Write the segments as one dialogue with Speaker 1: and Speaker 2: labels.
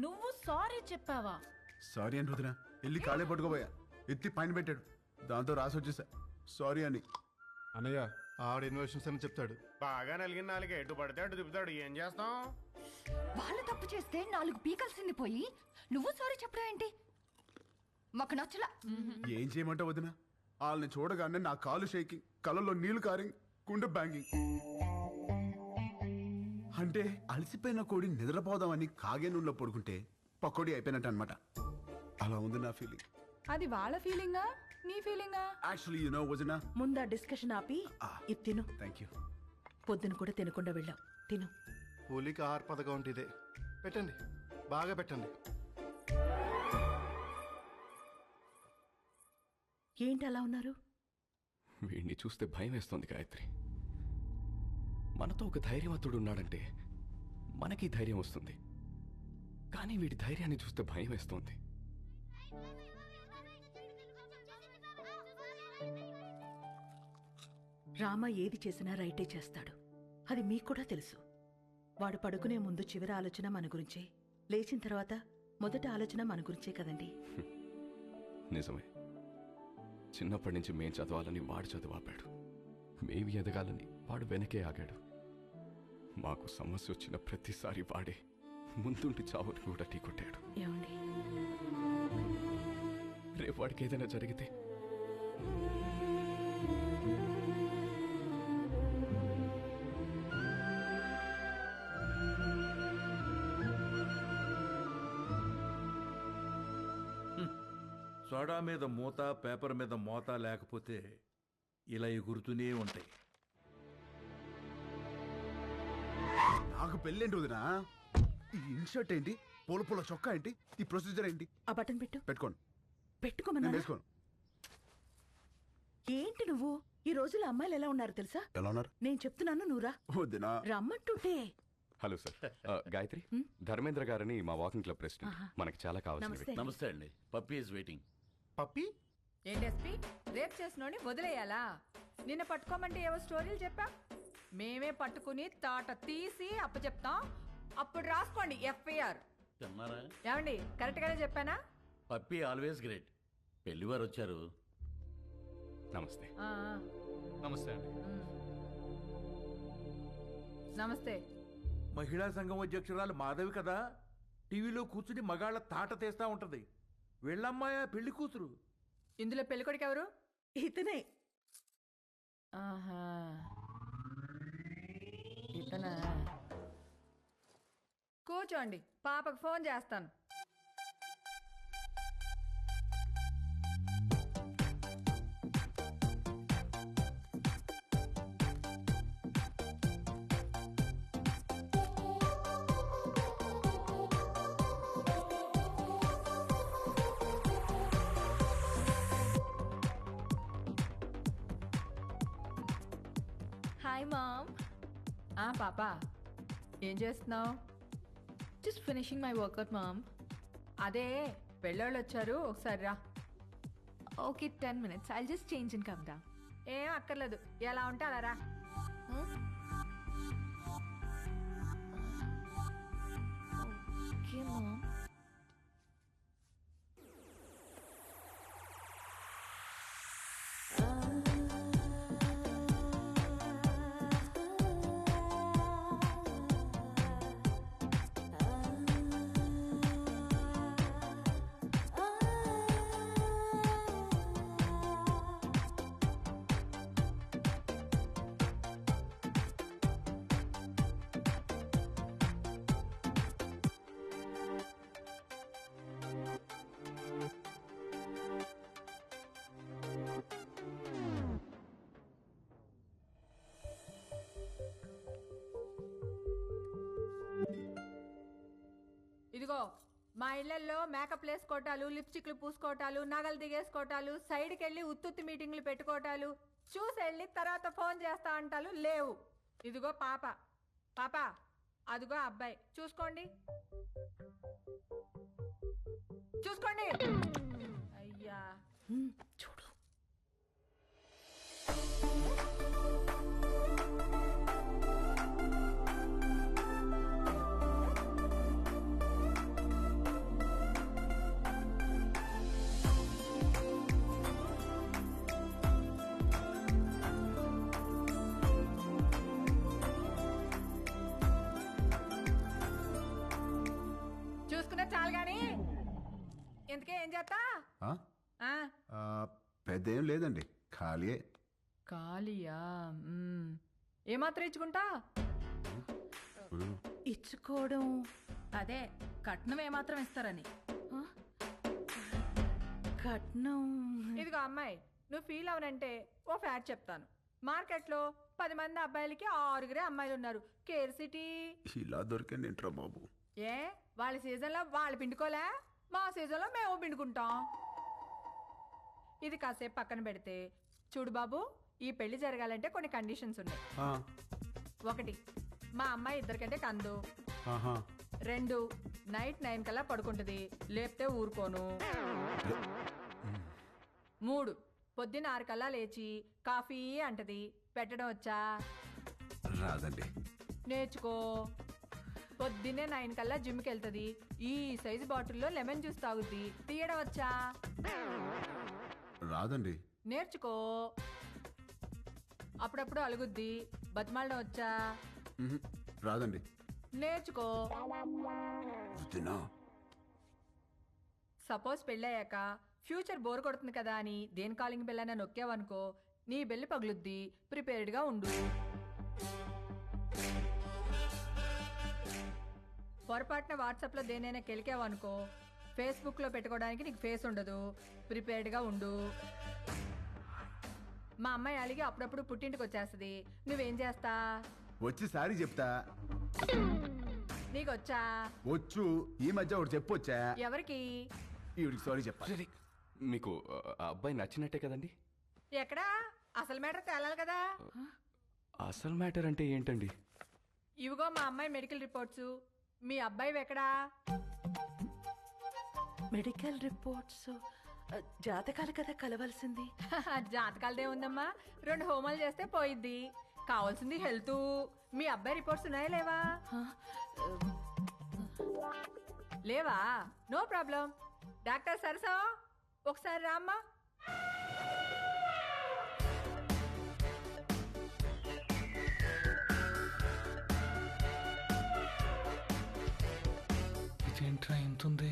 Speaker 1: నువ్వు సారీ చెప్పావా?
Speaker 2: సారీ అని వదినా వెళ్ళి కాళ్ళే పట్టుకోబోయా, ఎత్తి పైన పెట్టాడు, దాంతో రాసి వచ్చేసా సారీ అని.
Speaker 3: అన్నయ్య ఆవిడ ఇన్వెషన్స్ అని చెప్తాడు.
Speaker 4: బాగా నలిగిన నాలుగు ఎటు పడితే అటు తిప్పుతాడు, ఏం చేస్తాం?
Speaker 5: వాళ్ళు తప్పు చేస్తే 4 పీకల్సింది పోయి నువ్వు సారీ చెప్పడం ఏంటి? మాకు నచ్చలా.
Speaker 2: ఏం చేయమంటావు వదినా? వాళ్ళని చూడగానే నా కాలు షేకింగ్, కళ్ళల్లో నీళ్లు కారింగ్, గుండె బ్యాంగింగ్. అంటే అలసిపోయిన కోడి నిద్రపోదామని కాగే నూనెలో పడుకుంటే పకోడీ అయిపోయినట్టు అనమాట. అలా ఉంది నా ఫీలింగ్.
Speaker 6: అది వాళ్ళ ఫీలింగా నీ ఫీలింగా?
Speaker 2: యాక్చువల్లీ యు నో వదినా,
Speaker 6: ముందా డిస్కషన్ ఆపి ఇది తిను.
Speaker 2: Thank you.
Speaker 6: పొద్దున కూడా తినకుండా వెళ్ళావు, తిను.
Speaker 3: కూలికి ఆహార పథకం అంటే ఇదే. పెట్టండి, బాగా పెట్టండి.
Speaker 6: ఏంటి అలా ఉన్నారు?
Speaker 7: వీడిని చూస్తే భయం వేస్తోంది గాయత్రి. మనతో ఒక ధైర్యవంతుడు ఉన్నాడంటే మనకి ధైర్యం వస్తుంది, కానీ వీడి ధైర్యాన్ని చూస్తే భయం వేస్తోంది.
Speaker 6: రామ ఏది చేసినా రైటే చేస్తాడు, అది మీకు కూడా తెలుసు. వాడు పడుకునే ముందు చివరి ఆలోచన మన గురించే, లేచిన తర్వాత మొదటి ఆలోచన మన గురించే కదండి.
Speaker 7: నిజమే, చిన్నప్పటి నుంచి మేం చదవాలని వాడు చదువు ఆపాడు, మేమి ఎదగాలని వాడు వెనకే ఆగాడు. మాకు సమస్య వచ్చిన ప్రతిసారి వాడే ముందుండి చావుని కూడా ఢీకొట్టాడు.
Speaker 6: ఏమండి,
Speaker 7: రేపు వాడికి ఏదైనా జరిగితే
Speaker 8: సోడా మీద మూత, పేపర్ మీద మోత లేకపోతే ఇలా ఎగురుతూనే ఉంటాయి.
Speaker 2: నాకు పెళ్ళేంటి వదినా? ఈ ఇన్షర్ట్ ఏంటి, పూల పూల చొక్కా ఏంటి, ఈ ప్రొసీజర్ ఏంటి?
Speaker 6: ఆ బటన్ పెట్టు.
Speaker 2: పెట్టుకోండి.
Speaker 6: పెట్టుకోమన్నా.
Speaker 2: నేను వేసుకోను.
Speaker 6: ఏంటి నువ్వు? ఈ రోజుల్లో అమ్మాయిలు ఎలా ఉన్నారు తెలుసా?
Speaker 2: ఎలా ఉన్నారు?
Speaker 6: నేను చెప్తున్నాను, నువ్వురా.
Speaker 2: వదినా
Speaker 6: రమ్మంటుంటే.
Speaker 7: హలో సార్, గాయత్రి, ధర్మేంద్ర గారని మా వాకింగ్ క్లబ్ ప్రెసిడెంట్, మనకి చాలా కావాల్సిన
Speaker 6: నమస్తే.
Speaker 8: నమస్తే అండి. Puppy is waiting.
Speaker 3: పప్పి
Speaker 9: ఏంటెస్పీ రేప్ చేసినోని వదిలేయాలా? నిన్న పట్టుకోమంటే ఏవో స్టోరీలు చెప్పా, మేమే పట్టుకుని తాట తీసి అప్పచెప్తాం, అప్పుడు రాసుకోండి ఎఫ్ఐఆర్.
Speaker 8: తిన్నారా?
Speaker 9: ఏమండి కరెక్ట్ గానే చెప్పానా?
Speaker 8: Puppy always great. పెళ్లివారు వచ్చారు.
Speaker 7: నమస్తే.
Speaker 9: ఆ,
Speaker 3: నమస్తే అండి.
Speaker 9: నమస్తే.
Speaker 8: మహిళా సంఘం అధ్యక్షురాలు మాధవి కదా, టీవీలో కూర్చుని మగాళ్ళ తాట తీస్తా ఉంటది. వీళ్ళమ్మాయ పెళ్లి కూతురు.
Speaker 9: ఇందులో పెళ్ళికొడుకు ఎవరు?
Speaker 6: ఇతనే.
Speaker 9: ఆహా, ఇతనా? కూర్చోండి, పాపకు ఫోన్ చేస్తాను.
Speaker 1: Hi mom.
Speaker 9: పాపా ఏం చేస్తున్నావు?
Speaker 1: Just finishing my workout mom.
Speaker 9: అదే పెళ్ళోళ్ళు వచ్చారు, ఒకసారి రా.
Speaker 1: Okay 10 minutes. I'll just change and come down.
Speaker 9: ఏం అక్కర్లేదు, ఎలా ఉంటే అలా రా.
Speaker 1: Okay mom.
Speaker 9: ఇదిగో మా ఇళ్లలో మేకప్ వేసుకోవటాలు, లిప్స్టిక్లు పూసుకోవటాలు, నగలు దిగేసుకోవటాలు, సైడ్కి వెళ్ళి ఉత్తుత్తి మీటింగ్లు పెట్టుకోవటాలు, చూసి వెళ్ళి తర్వాత ఫోన్ చేస్తా అంటాలు లేవు. ఇదిగో పాప, పాప అదిగో అబ్బాయి, చూసుకోండి చూసుకోండి. అయ్యా
Speaker 6: చూడు.
Speaker 9: ఇంతకే ఏం చేస్తా
Speaker 2: ఆ?
Speaker 9: ఆ,
Speaker 2: ఆ, పెద్ద ఏం లేదండి, ఖాళీయే.
Speaker 9: ఖాళీయా ఏమాత్రం ఇచ్చుకుంటా
Speaker 6: ఇచ్చుకోవడం
Speaker 9: అదే కట్నం ఏమాత్రం ఇస్తారని.
Speaker 6: ఆ? కట్నం
Speaker 9: ఇదిగో అమ్మాయి, నువ్వు ఫీల్ అవనంటే ఓ ఫ్యాక్ట్ చెప్తాను. మార్కెట్లో 10 మంది అబ్బాయిలకి 6 అమ్మాయిలు ఉన్నారు. Care city.
Speaker 2: ఇలా దొరికండి ఏంట్రా బాబు.
Speaker 9: ఏ వాళ్ళ సీజన్లో వాళ్ళు పిండుకోలే, మా సీజన్లో మేము పిండుకుంటాం. ఇది కాసేపు పక్కన పెడితే చూడు బాబు, ఈ పెళ్లి జరగాలంటే కొన్ని కండిషన్స్ ఉన్నాయి.
Speaker 2: ఆ,
Speaker 9: 1, మా అమ్మాయి ఇద్దరికంటే కందు.
Speaker 2: ఆహా.
Speaker 9: 2, నైట్ 9 కల్లా పడుకుంటుంది, లేపితే ఊరుకోను. 3, పొద్దున్న 6 కల్లా లేచి కాఫీ అంటది, పెట్టడం వచ్చా?
Speaker 2: రాదండి.
Speaker 9: నేర్చుకో. పొద్దున్నే 9 కల్లా జిమ్కి వెళ్తుంది, ఈ సైజు బాటిల్లో లెమన్ జ్యూస్ తాగుద్ది, తీయడం వచ్చా?
Speaker 2: రాదండి.
Speaker 9: నేర్చుకో. అప్పుడప్పుడు అలుగుద్ది, బతిమాలడం వచ్చా?
Speaker 2: మ్హూ. రాదండి.
Speaker 9: నేర్చుకో.
Speaker 2: వద్దునా.
Speaker 9: సపోజ్ పెళ్ళయ్యాక ఫ్యూచర్ బోర్ కొడుతుంది కదా అని దేని కాలింగ్ బెల్ అయినా నొక్కావనుకో, నీ బెల్లి పగులుద్ది, ప్రిపేర్డ్గా ఉండు. పొరపాటున వాట్సాప్లో దేనైనా కెలికావనుకో, ఫేస్బుక్లో పెట్టుకోవడానికి నీకు ఫేస్ ఉండదు, ప్రిపేర్డ్గా ఉండు. మా అమ్మాయి అలిగి అప్పుడప్పుడు పుట్టింటికి వచ్చేస్తుంది, నువ్వేం చేస్తా?
Speaker 2: వచ్చి సారీ చెప్తా.
Speaker 9: నీకొచ్చా?
Speaker 2: వచ్చు. ఈ మధ్య ఒకటి చెప్పొచ్చా?
Speaker 9: ఎవరికి?
Speaker 2: ఈవిడికి సారీ చెప్పా.
Speaker 7: మీకు ఆ అబ్బాయి నచ్చినట్టే కదండి?
Speaker 9: ఎక్కడా? అసలు మ్యాటర్ తేలాలి కదా.
Speaker 7: అసలు మ్యాటర్ అంటే ఏంటండి?
Speaker 9: ఇవిగో మా అమ్మాయి మెడికల్ రిపోర్ట్స్. మీ అబ్బాయి ఎక్కడా?
Speaker 6: మెడికల్ రిపోర్ట్స్ జాతకాలు కదా కలవాల్సింది.
Speaker 9: జాతకాలదే ఉందమ్మా, 2 హోమాలు చేస్తే పోయిద్ది. కావాల్సింది హెల్త్. మీ అబ్బాయి రిపోర్ట్స్ ఉన్నాయా లేవా?
Speaker 6: ఆ,
Speaker 9: లేవా? No problem. డాక్టర్ సరసా ఒకసారి రామ్మా.
Speaker 10: ఇదేంట్రా ఇంతుంది?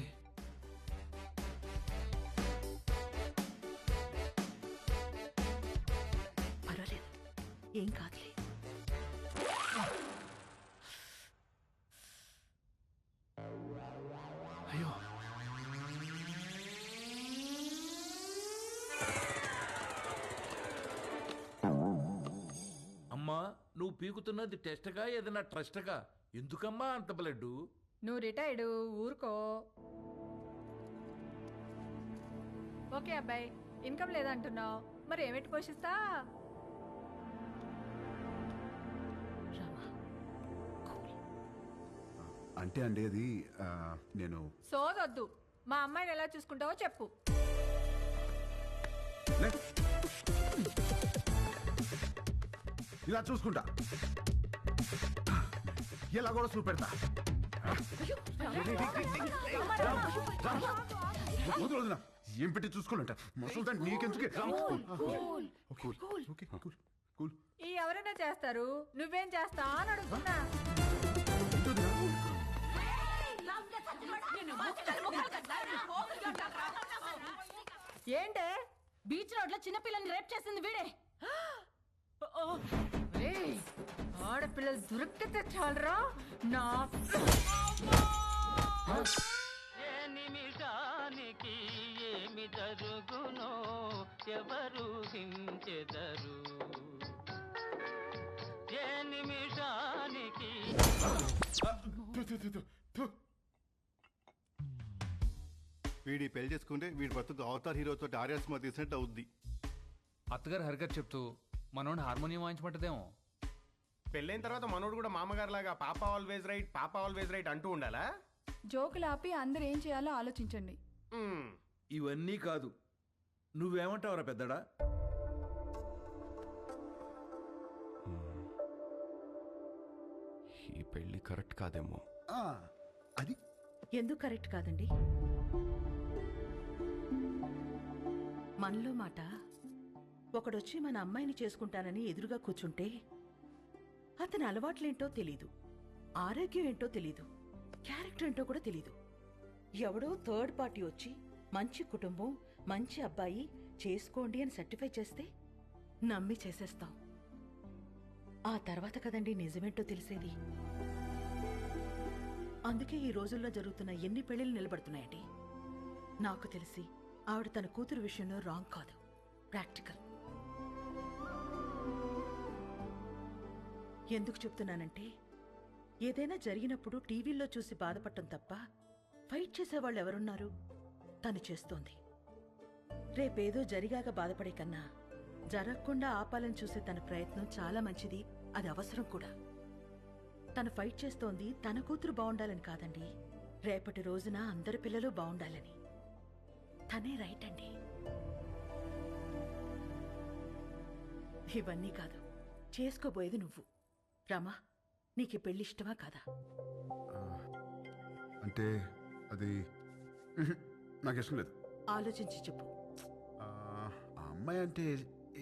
Speaker 6: పర్వాలేదు, ఏం కాదులే.
Speaker 10: అయ్యో,
Speaker 8: అమ్మా, నువ్వు పీకుతున్నది టెస్ట్గా ఏదైనా ట్రస్ట్గా? ఎందుకమ్మా అంత బ్లడ్?
Speaker 9: నువ్వు రిటైర్డ్, ఊరుకో. ఓకే అబ్బాయి, ఇన్కమ్ లేదంటున్నావు, మరి ఏమిటి పోషిస్తా?
Speaker 6: రామా, కూల్.
Speaker 2: అంటే అండి అది నేను
Speaker 9: సోదొద్దు. మా అమ్మాయిని ఎలా చూసుకుంటావో చెప్పు.
Speaker 2: లే. ఇలా చూసుకుంటా, ఇలా కూడా చూపెడతా. వదిలేదునా? ఏం పెట్టి చూసుకోవాలంట మసలు దాన్ని నీకెందుకే? కూల్.
Speaker 9: ఈ ఎవరైనా చేస్తారు, నువ్వేం చేస్తా అని అడుగుతున్నా. ఏంటే?
Speaker 5: బీచ్ రోడ్ లో చిన్నపిల్లని రేప్ చేసింది వీడే.
Speaker 9: ఏయ్, ఆడపిల్లలు దొరికితే చాలరా నా.
Speaker 11: ఏ నిమిషానికి ఏమి జరుగునో ఎవరు హించెదరు. ఏ నిమిషానికి
Speaker 3: వీడి పెళ్లి చేసుకుంటే వీడి బతుకు అవతార్ హీరోతో ఆర్యా సినిమా తీసినట్టు అవుద్ది.
Speaker 10: అత్తగారు హరిగారు చెప్తూ మనోడిని హార్మోనియం వాయించమంటదేమో.
Speaker 4: పెళ్ళైన తర్వాత మనోడు కూడా మామగారు లాగా పాప ఆల్వేజ్ రైట్, పాప ఆల్వేజ్ రైట్ అంటూ ఉండాలా?
Speaker 1: జోకులు ఆపి అందరు ఏం చేయాలో ఆలోచించండి.
Speaker 4: మ్మ్.
Speaker 8: ఇవన్నీ కాదు, నువ్వేమంటావురా పెద్దడా?
Speaker 7: ఈ పెళ్లి కరెక్ట్ కాదేమో.
Speaker 2: అది
Speaker 6: ఎందుకు కరెక్ట్ కాదండి? మనలో మాట, ఒకడొచ్చి మన అమ్మాయిని చేసుకుంటానని ఎదురుగా కూర్చుంటే అతని అలవాట్లేంటో తెలీదు, ఆరోగ్యం ఏంటో తెలీదు, క్యారెక్టర్ ఏంటో కూడా తెలీదు. ఎవడో థర్డ్ పార్టీ వచ్చి మంచి కుటుంబం, మంచి అబ్బాయి, చేసుకోండి అని సర్టిఫై చేస్తే నమ్మి చేసేస్తాం. ఆ తర్వాత కదండి నిజమేంటో తెలిసేది. అందుకే ఈ రోజుల్లో జరుగుతున్న ఎన్ని పెళ్లిళ్ళు నిలబడుతున్నాయండి. నాకు తెలిసి ఆవిడ తన కూతురు విషయంలో రాంగ్ కాదు, ప్రాక్టికల్. ఎందుకు చెప్తున్నానంటే, ఏదైనా జరిగినప్పుడు టీవీల్లో చూసి బాధపడటం తప్ప ఫైట్ చేసేవాళ్ళు ఎవరున్నారు? తను చేస్తోంది. రేపేదో జరిగాక బాధపడే కన్నా జరగకుండా ఆపాలని చూసే తన ప్రయత్నం చాలా మంచిది, అది అవసరం కూడా. తను ఫైట్ చేస్తోంది తన కూతురు బాగుండాలని కాదండి, రేపటి రోజున అందరి పిల్లలు బాగుండాలని. తనే రైట్ అండి. ఇవన్నీ కాదు, చేసుకోబోయేది నువ్వు. రామా, నీకు పెళ్లి ఇష్టమా కాదా?
Speaker 2: అంటే అది నాకు ఇష్టం లేదు.
Speaker 6: ఆలోచించి చెప్పు.
Speaker 2: ఆ అమ్మాయి అంటే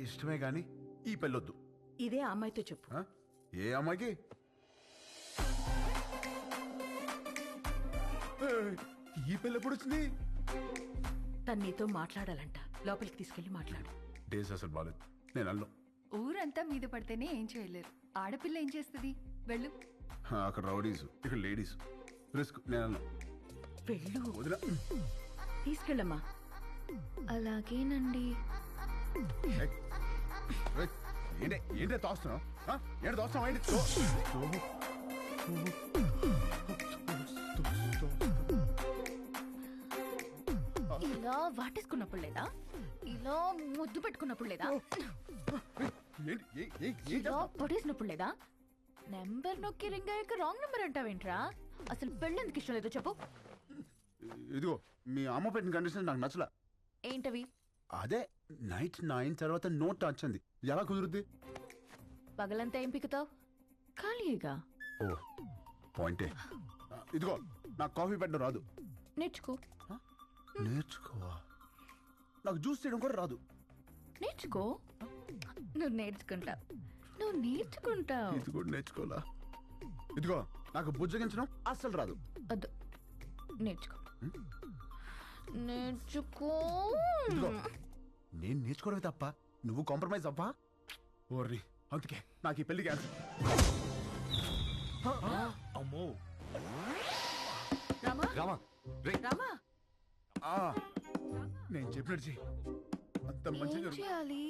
Speaker 2: ఇష్టమే కానీ ఈ పెళ్ళొద్దు.
Speaker 6: ఇదే ఆ అమ్మాయితో చెప్పు.
Speaker 2: ఏ అమ్మాయికి? ఈ పెళ్ళి ఎప్పుడు వచ్చింది?
Speaker 6: తను నీతో మాట్లాడాలంట, లోపలికి తీసుకెళ్లి మాట్లాడు.
Speaker 2: డేస్ అసలు బాలేదు, నేను అల్లం.
Speaker 5: ఊరంతా మీద పడితేనే ఏం చేయలేరు. ఆడపిల్ల ఏం చేస్తుంది? వెళ్ళు.
Speaker 2: అక్కడ రౌడీస్, ఇక్కడ లేడీస్. రిస్క్, నేను అల్లం.
Speaker 6: వెళ్ళు.
Speaker 2: వదిలా.
Speaker 6: తీసుకెళ్ళమ్మా.
Speaker 1: అలాగేనండి.
Speaker 2: ఏంటే తోస్తున్నావు? ఏంటి తోస్తున్నావు? ఏంటి
Speaker 1: ఇలా వాటేసుకున్నప్పుడు లేదా? ఇలా ముద్దు పెట్టుకున్నప్పుడు లేదా? ఇలా పొడేసినప్పుడు లేదా? నెంబర్ నొక్కి రింగ్ అయ్యాక రాంగ్ నెంబర్ అంటావేంట్రా? అసలు పెళ్ళెందుకు ఇష్టం లేదో చెప్పు.
Speaker 2: ఇదిగో మీ అమ్మ పెట్టిన కండిషన్ నాకు నచ్చలా.
Speaker 1: ఏంటవి?
Speaker 2: అదే నైట్ 9 తర్వాత నో టచ్ అంది. ఎలా కుదురుద్ది?
Speaker 1: పగలంతా ఏం పిక్కుతావు? ఖాళీగా.
Speaker 2: ఓ పాయింటే. ఇదిగో నాకు కాఫీ పెట్టడం రాదు.
Speaker 1: నేర్చుకో.
Speaker 2: నేర్చుకోవా? నాకు జ్యూస్ చేయడం కూడా రాదు.
Speaker 1: నేర్చుకో. నువ్వు నేర్చుకుంటావు. నువ్వు నేర్చుకుంటావు.
Speaker 2: ఇది కూడా నేర్చుకోవాలా? ఇదిగో నాకు బుజ్జగించడం అస్సలు రాదు.
Speaker 1: వద్దు, నేర్చుకో. నేర్చుకో.
Speaker 2: ఇదిగో నేను నేర్చుకోవడమే తప్ప నువ్వు కాంప్రమైజ్ అవ్వా? ఓర్ని, అందుకే నాకు ఈ పెళ్లి క్యాన్సిల్.
Speaker 8: అమ్మో.
Speaker 6: రామా,
Speaker 7: రామా, రే.
Speaker 6: రామా,
Speaker 2: నేను చెప్పినట్టు చెయ్యి. అంత
Speaker 1: ఏం
Speaker 2: మంచిగా
Speaker 1: చేయాలి?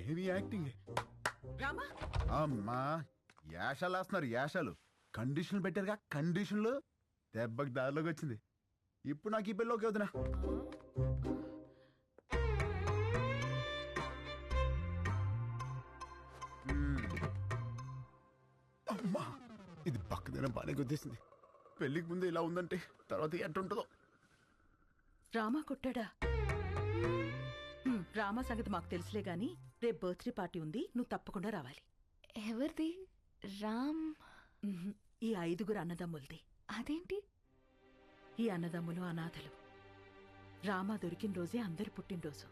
Speaker 2: ఏమి యాక్టింగ్.
Speaker 6: రామా.
Speaker 2: అమ్మా యాషాలు వేస్తున్నారు, యాషాలు. కండిషన్లు పెట్టారుగా, కండిషన్లు. దెబ్బకి దారిలోకి వచ్చింది. ఇప్పుడు నాకు ఈ పెళ్ళిలోకి వదినా. అమ్మా ఇది పక్కదైనా బాగానే గుర్తిస్తుంది. పెళ్ళికి ముందు ఇలా ఉందంటే తర్వాత ఎట్టుంటుందో.
Speaker 6: రామా కొట్టాడా? రామా సంగతి మాకు తెలుసులే గాని, రేపు బర్త్డే పార్టీ ఉంది, నువ్వు తప్పకుండా రావాలి.
Speaker 1: ఎవరిది? రామ్?
Speaker 6: ఈ 5 అన్నదమ్ములది.
Speaker 1: అదేంటి?
Speaker 6: ఈ అన్నదమ్ములు అనాథలు. రామా దొరికిన రోజే అందరి పుట్టినరోజు.